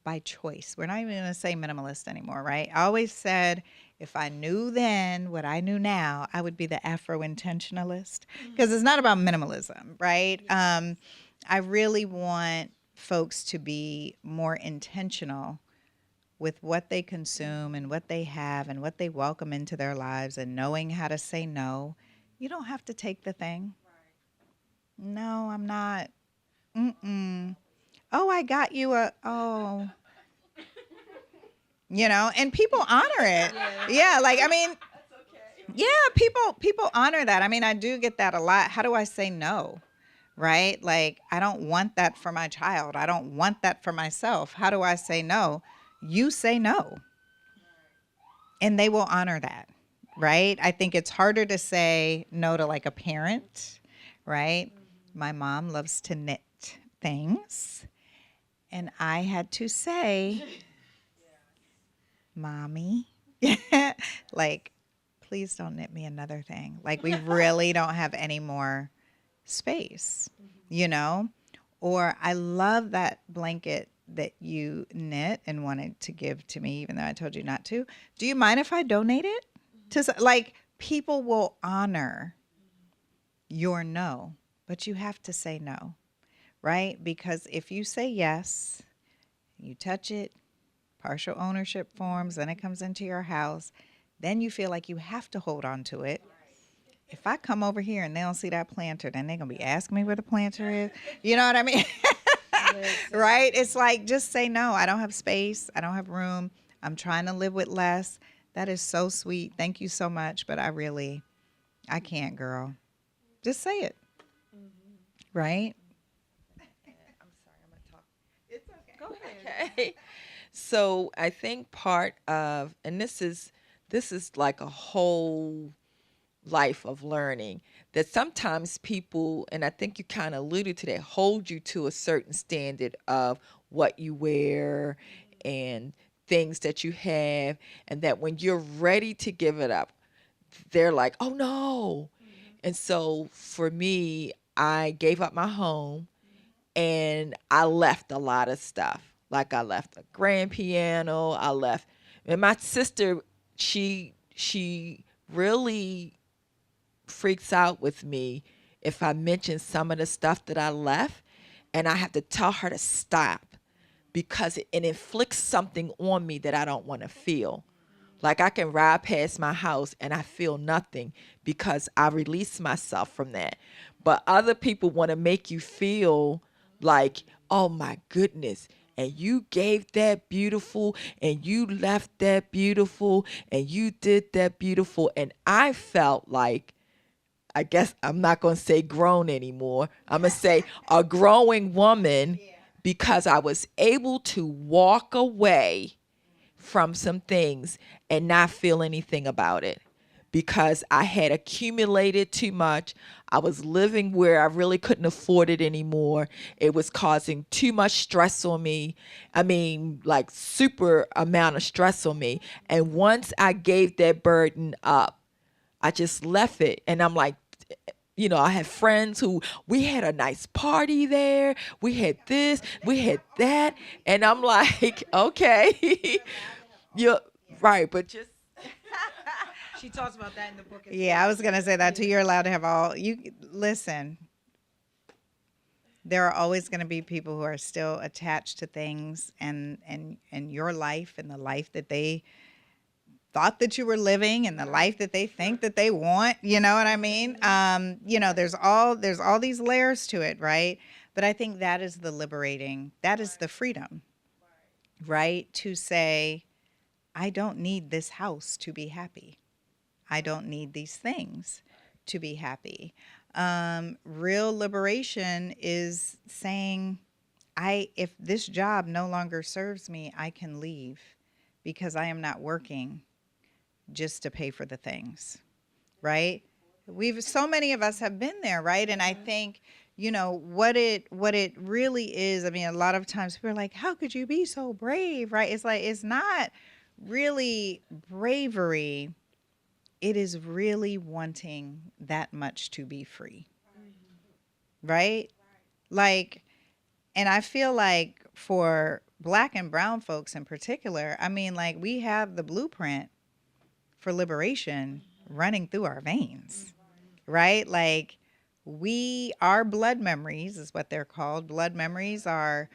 by choice. We're not even going to say minimalist anymore, right? I always said if I knew then what I knew now, I would be the Afro intentionalist, because it's not about minimalism, right? I really want folks to be more intentional with what they consume and what they have and what they welcome into their lives, and knowing how to say no. You don't have to take the thing. No, I'm not. Mm-mm. Oh, I got you and people honor it. Yeah, like, I mean, yeah, people honor that. I mean, I do get that a lot. How do I say no? Right? Like, I don't want that for my child. I don't want that for myself. How do I say no? You say no. And they will honor that. Right? I think it's harder to say no to like a parent, right? My mom loves to knit things. And I had to say, Mommy, like, please don't knit me another thing. Like, we really don't have any more space, Or I love that blanket that you knit and wanted to give to me, even though I told you not to. Do you mind if I donate it? Like, people will honor your no, but you have to say no, right? Because if you say yes, you touch it, partial ownership forms, then it comes into your house, then you feel like you have to hold on to it. If I come over here and they don't see that planter, then they're going to be asking me where the planter is. You know what I mean? Right? It's like, just say no. I don't have space. I don't have room. I'm trying to live with less. That is so sweet. Thank you so much. But I can't, girl. Just say it. Right? I'm sorry, I'm gonna talk. It's okay. Go ahead. Okay. So I think part of, and this is like a whole life of learning, that sometimes people, and I think you kind of alluded to that, hold you to a certain standard of what you wear and things that you have, and that when you're ready to give it up, they're like, oh no. And so for me, I gave up my home and I left a lot of stuff. Like, I left a grand piano, and my sister, she really freaks out with me if I mention some of the stuff that I left, and I have to tell her to stop, because it inflicts something on me that I don't want to feel. Like, I can ride past my house and I feel nothing because I release myself from that. But other people want to make you feel like, oh my goodness, and you gave that beautiful, and you left that beautiful, and you did that beautiful. And I felt like, I guess I'm not going to say grown anymore. I'm going to say a growing woman, because I was able to walk away from some things and not feel anything about it, because I had accumulated too much. I was living where I really couldn't afford it anymore. It was causing too much stress on me. I mean, like, super amount of stress on me. And once I gave that burden up, I just left it. And I'm like, I have friends who, we had a nice party there. We had this, we had that. And I'm like, okay, you're right. But just, She talks about that in the book. Yeah, I was going to say that too. You're allowed to have listen, there are always going to be people who are still attached to things and your life and the life that they thought that you were living and the life that they think that they want. You know what I mean? There's all these layers to it, right? But I think that is the liberating, that is the freedom, right? To say, I don't need this house to be happy. I don't need these things to be happy. Real liberation is saying, if this job no longer serves me, I can leave, because I am not working just to pay for the things, right? So many of us have been there, right? And I think, what it really is, I mean, a lot of times people are like, how could you be so brave, right? It's like, it's not really bravery. It is really wanting that much to be free, right? Like, and I feel like for Black and brown folks in particular, I mean, like, we have the blueprint for liberation running through our veins, right? Like, our blood memories is what they're called. Blood memories are,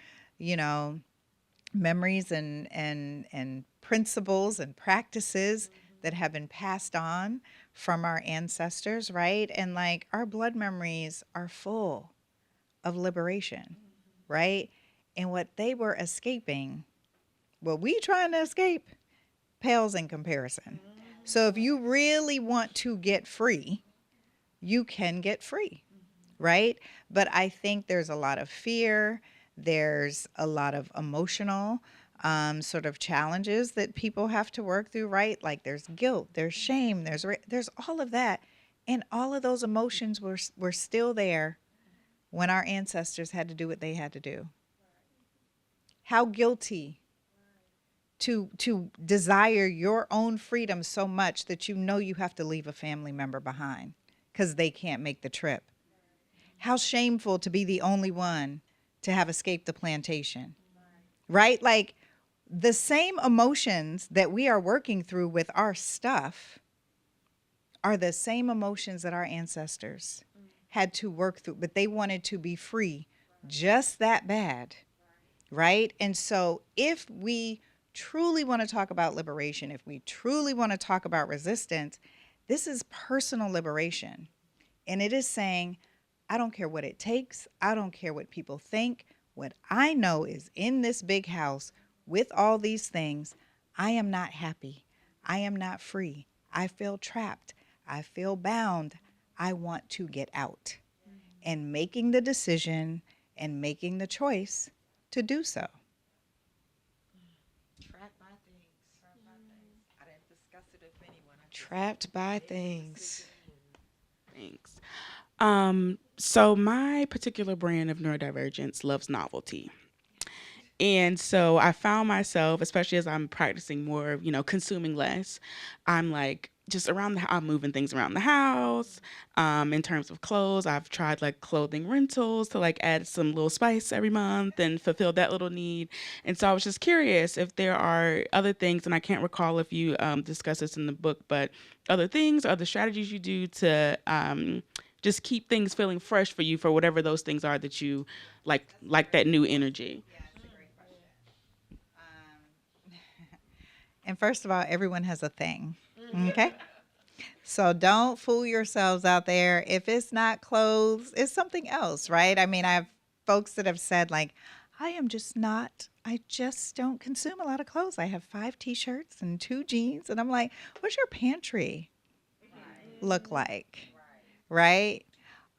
memories and principles and practices that have been passed on from our ancestors, right? And like, our blood memories are full of liberation, right? And what they were escaping, what we trying to escape, pales in comparison. So if you really want to get free, you can get free, right? But I think there's a lot of fear. There's a lot of emotional sort of challenges that people have to work through, right? Like, there's guilt, there's shame, there's all of that. And all of those emotions were still there when our ancestors had to do what they had to do. How guilty to desire your own freedom so much that you have to leave a family member behind because they can't make the trip. How shameful to be the only one to have escaped the plantation, right? Like, the same emotions that we are working through with our stuff are the same emotions that our ancestors had to work through, but they wanted to be free just that bad, right? And so if we truly want to talk about liberation, if we truly want to talk about resistance, this is personal liberation. And it is saying, I don't care what it takes. I don't care what people think. What I know is, in this big house with all these things, I am not happy. I am not free. I feel trapped. I feel bound. I want to get out. And making the decision and making the choice to do so. Trapped by things. I didn't discuss it with anyone. Trapped by things. Thanks. So my particular brand of neurodivergence loves novelty. And so I found myself, especially as I'm practicing more, consuming less, I'm like, just I'm moving things around the house. In terms of clothes, I've tried like clothing rentals to like add some little spice every month and fulfill that little need. And so I was just curious if there are other things, and I can't recall if you discuss this in the book, but other things, other strategies you do to just keep things feeling fresh for you for whatever those things are that you like that new energy. Yeah, it's a great question. And first of all, everyone has a thing. Okay. So don't fool yourselves out there. If it's not clothes, it's something else, right? I mean, I have folks that have said, like, I just don't consume a lot of clothes. I have 5 t-shirts and 2 jeans. And I'm like, what's your pantry look like? Right?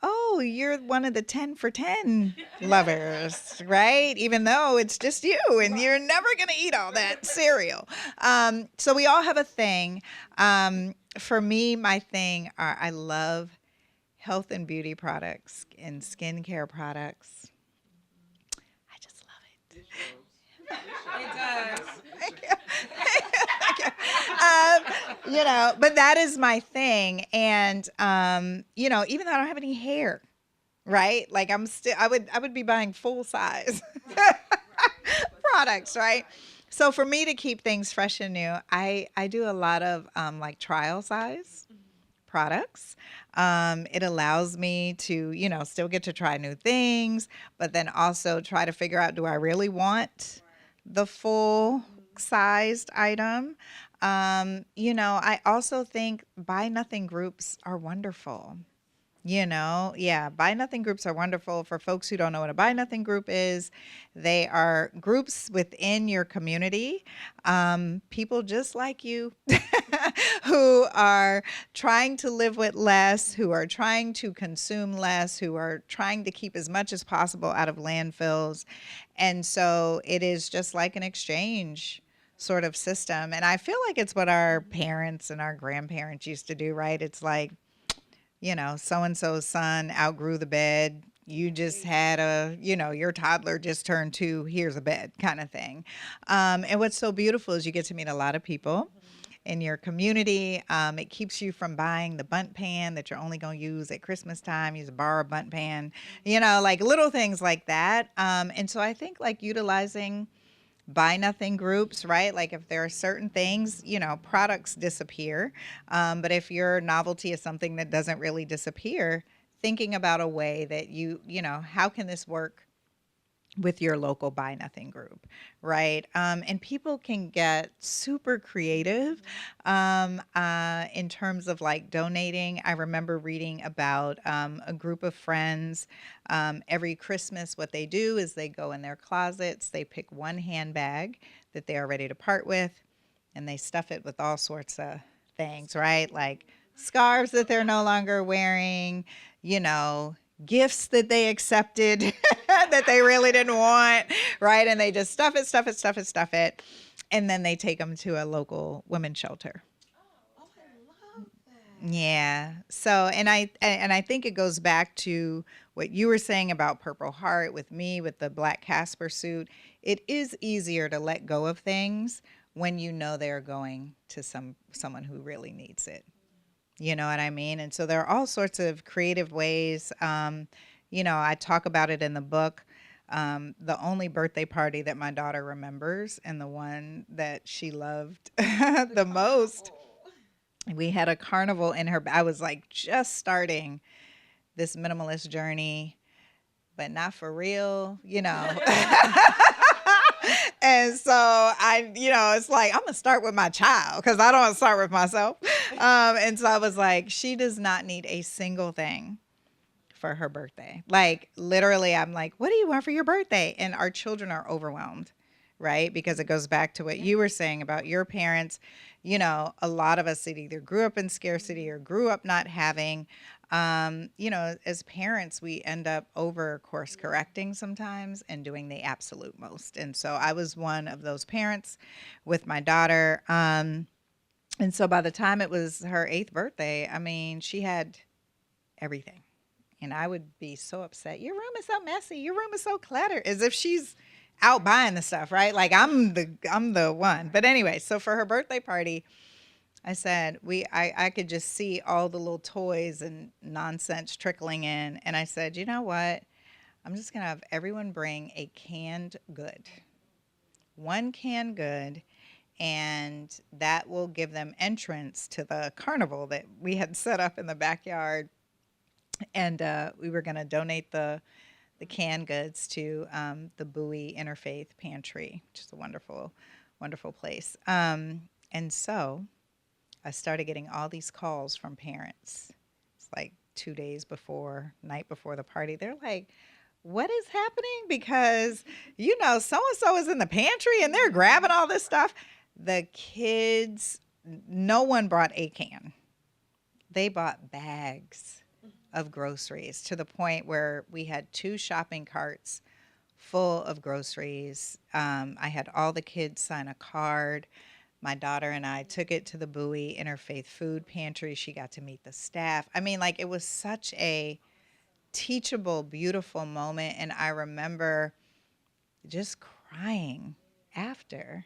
Oh, you're one of the 10 for 10 lovers, right? Even though it's just you and you're never going to eat all that cereal. So we all have a thing. For me, my thing are, I love health and beauty products and skincare products. I just love it. It does. But that is my thing. And, even though I don't have any hair, right? Like, I would be buying full size products, right? So for me to keep things fresh and new, I do a lot of like trial size products. It allows me to, still get to try new things, but then also try to figure out, do I really want the full sized item? I also think buy nothing groups are wonderful. Buy nothing groups are wonderful. For folks who don't know what a buy nothing group is, they are groups within your community, people just like you who are trying to live with less, who are trying to consume less, who are trying to keep as much as possible out of landfills. And so it is just like an exchange sort of system. And I feel like it's what our parents and our grandparents used to do, right? It's like, so and so's son outgrew the bed. You just had your toddler just turned 2. Here's a bed, kind of thing. And what's so beautiful is you get to meet a lot of people in your community. It keeps you from buying the bundt pan that you're only going to use at Christmas time. You just borrow a bundt pan, like little things like that. And so I think like utilizing buy nothing groups, right? Like if there are certain things, products disappear. But if your novelty is something that doesn't really disappear, thinking about a way that how can this work with your local buy nothing group, right? And people can get super creative in terms of like donating. I remember reading about a group of friends. Every Christmas, what they do is they go in their closets, they pick one handbag that they are ready to part with, and they stuff it with all sorts of things, right? Like scarves that they're no longer wearing, gifts that they accepted that they really didn't want, right? And they just stuff it. And then they take them to a local women's shelter. Oh, I love that. Yeah. So, and I think it goes back to what you were saying about Purple Heart with me, with the Black Casper suit. It is easier to let go of things when you know they're going to someone who really needs it. You know what I mean? And so there are all sorts of creative ways. I talk about it in the book. The only birthday party that my daughter remembers and the one that she loved the most, we had a carnival in her. I was like just starting this minimalist journey, but not for real, And so it's like, I'm going to start with my child because I don't want to start with myself. And so I was like, she does not need a single thing for her birthday. Like literally, I'm like, what do you want for your birthday? And our children are overwhelmed, right? Because it goes back to what you were saying about your parents. A lot of us either grew up in scarcity or grew up not having. As parents, we end up over course correcting sometimes and doing the absolute most. And so I was one of those parents with my daughter. And so by the time it was her 8th birthday, I mean, she had everything. And I would be so upset. Your room is so messy. Your room is so cluttered, as if she's out buying the stuff, right? Like I'm the one. But anyway, so for her birthday party, I said, I could just see all the little toys and nonsense trickling in. And I said, you know what? I'm just going to have everyone bring a canned good. One canned good. And that will give them entrance to the carnival that we had set up in the backyard. And we were going to donate the canned goods to the Bowie Interfaith Pantry, which is a wonderful, wonderful place. And so I started getting all these calls from parents. It's like 2 days before, night before the party. They're like, what is happening? Because, so-and-so is in the pantry and they're grabbing all this stuff. The kids, no one brought a can. They bought bags of groceries to the point where we had 2 shopping carts full of groceries. I had all the kids sign a card. My daughter and I took it to the Bowie Interfaith Food Pantry. She got to meet the staff. I mean, like, it was such a teachable, beautiful moment. And I remember just crying after,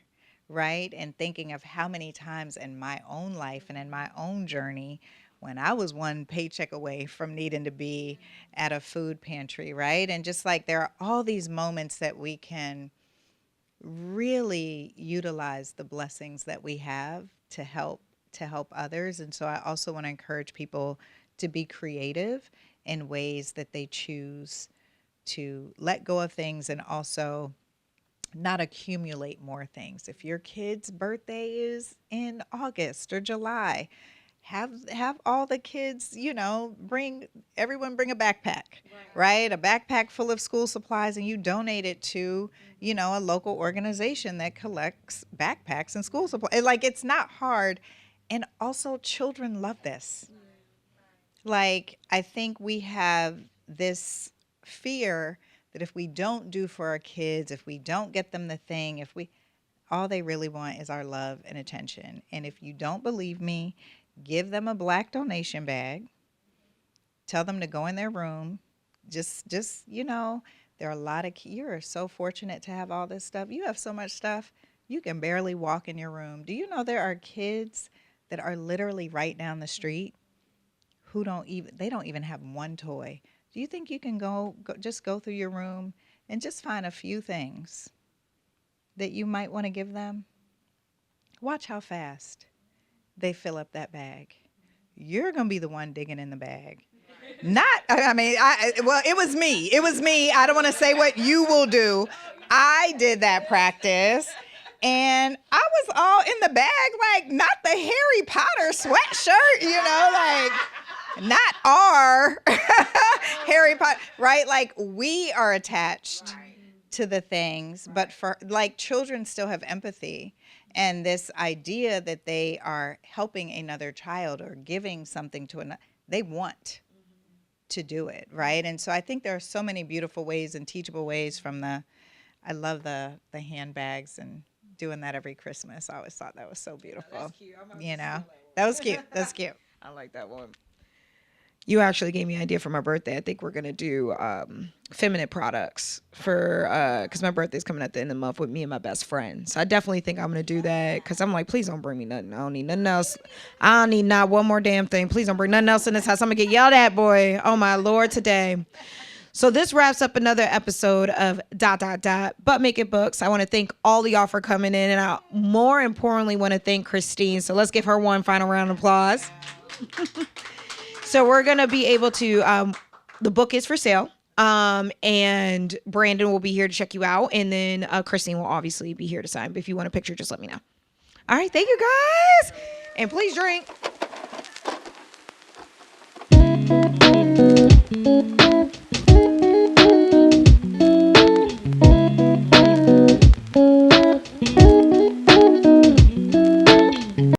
right? And thinking of how many times in my own life and in my own journey when I was one paycheck away from needing to be at a food pantry, right? And just like there are all these moments that we can really utilize the blessings that we have to help others. And so I also want to encourage people to be creative in ways that they choose to let go of things and also not accumulate more things. If your kid's birthday is in August or July, have all the kids, bring a backpack, right? A backpack full of school supplies, and you donate it to, a local organization that collects backpacks and school supplies. Like, it's not hard. And also children love this. Like, I think we have this fear that if we don't do for our kids, if we don't get them the thing, all they really want is our love and attention. And if you don't believe me, give them a black donation bag Tell them to go in their room. Just there are a lot of you're so fortunate to have all this stuff. You have so much stuff. You can barely walk in your room. Do you know there are kids that are literally right down the street who don't even have one toy? Do you think you can go through your room and just find a few things that you might want to give them? Watch how fast they fill up that bag. You're going to be the one digging in the bag. Well, it was me. I don't want to say what you will do. I did that practice. And I was all in the bag, like, not the Harry Potter sweatshirt, like, not our Harry Potter, right? Like, we are attached to the things, but for, like, children still have empathy. And this idea that they are helping another child or giving something to another, they want to do it, right? And so I think there are so many beautiful ways and teachable ways I love the handbags and doing that every Christmas. I always thought that was so beautiful. That's cute. That was cute. That's cute. I like that one. You actually gave me an idea for my birthday. I think we're gonna do feminine products for because my birthday's coming at the end of the month with me and my best friend. So I definitely think I'm gonna do that because I'm like, please don't bring me nothing. I don't need nothing else. I don't need not one more damn thing. Please don't bring nothing else in this house. I'm gonna get yelled at, boy. Oh my Lord, today. So this wraps up another episode of ... But Make It Books. I want to thank all of y'all for coming in, and I more importantly want to thank Christine. So let's give her one final round of applause. So we're going to be able to, the book is for sale, and Brandon will be here to check you out, and then Christine will obviously be here to sign. But if you want a picture, just let me know. All right, thank you guys, and please drink.